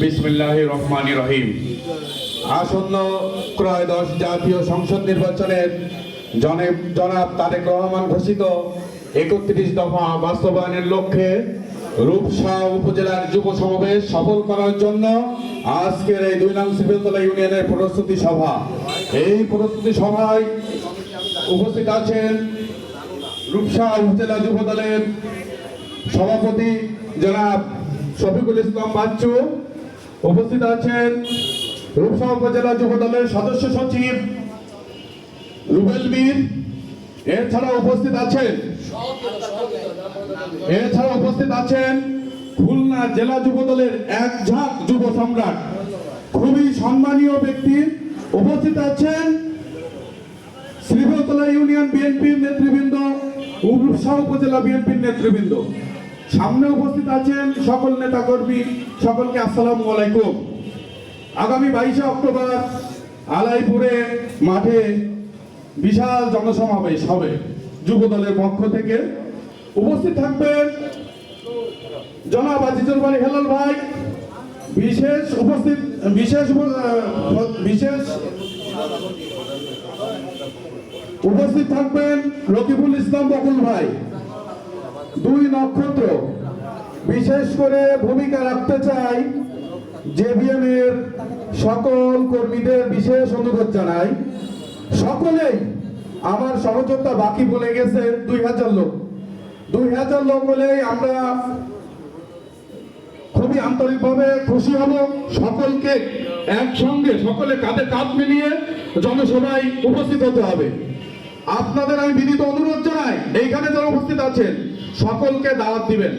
বিসমিল্লাহির রহমানির রহিম। আসন্ন ত্রয়োদশ জাতীয় সংসদ নির্বাচনের জনাব তারেক রহমান ঘোষিত ৩১ দফা বাস্তবায়নের লক্ষ্যে রূপসা উপজেলার যুব সমাবেশ সফল করার জন্য আজকের এই ২ নং শিবেলতলা ইউনিয়নের প্রস্তুতি সভা। এই প্রস্তুতি সভায় উপস্থিত আছেন রূপসা উপজেলা যুব দলের সভাপতি জনাব শফিকুল ইসলাম বাচ্চু, উপস্থিত আছেন রূপসা উপজেলা যুব দলের সদস্য সচিব রুবেল মীর। এছাড়া উপস্থিত আছেন খুলনা জেলা যুব দলের এক ঝাঁক যুব সম্রাট, খুবই সম্মানীয় ব্যক্তি। উপস্থিত আছেন শিবেলতলা ইউনিয়ন বিএনপির নেতৃবৃন্দ, রূপসা উপজেলা বিএনপির নেতৃবৃন্দ। সামনে উপস্থিত আছেন সকল নেতা কর্মী, সকলকে আসসালামু আলাইকুম। আগামী 22শে অক্টোবর আলাইপুরে মাঠে বিশাল জনসমাবেশ হবে যুব দলের পক্ষ থেকে। উপস্থিত থাকবেন জনাব আজিজুল বাড়ি হেলাল ভাই, বিশেষ উপস্থিত থাকবেন রকিবুল ইসলাম বকুল ভাই, 2 নক্ষত্র। বিশেষ করে ভূমিকা রাখতে চাই জেবিএম এর সকল কর্মীদের বিশেষ অনুরোধ জানাই, সকলেই আমার সহযোগিতা বাকি বলে গেছে 2000 লোক। 2000 লোক হলেই আমরা খুবই আন্তরিকভাবে খুশি হব। সকলকে একসঙ্গে, সকলে কাঁধে কাঁধ মিলিয়ে জনসভায় উপস্থিত হতে হবে। আপনাদের আমি বিনীত অনুরোধ জানাই, এইখানে যারা উপস্থিত আছেন সকলকে দাওয়াত দিবেন।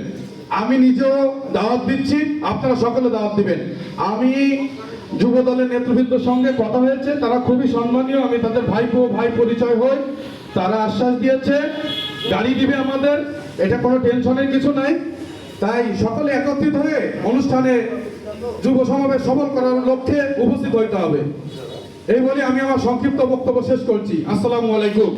আমি নিজেও দাওয়াত দিচ্ছি, আপনারা সকলে দাওয়াত দিবেন। আমি যুব দলের নেতৃবৃন্দের সঙ্গে কথা হয়েছে, তারা খুবই সম্মানীয়, আমি তাদের ভাই পরিচয় হই। তারা আশ্বাস দিয়েছে গাড়ি দিবে আমাদের, এটা কোনো টেনশনের কিছু নাই। তাই সকলে একত্রিত হয়ে অনুষ্ঠানে যুব সমাবেশ সফল করার লক্ষ্যে উপস্থিত হইতে হবে। এই বলে আমি আমার সংক্ষিপ্ত বক্তব্য শেষ করছি। আসসালামু আলাইকুম।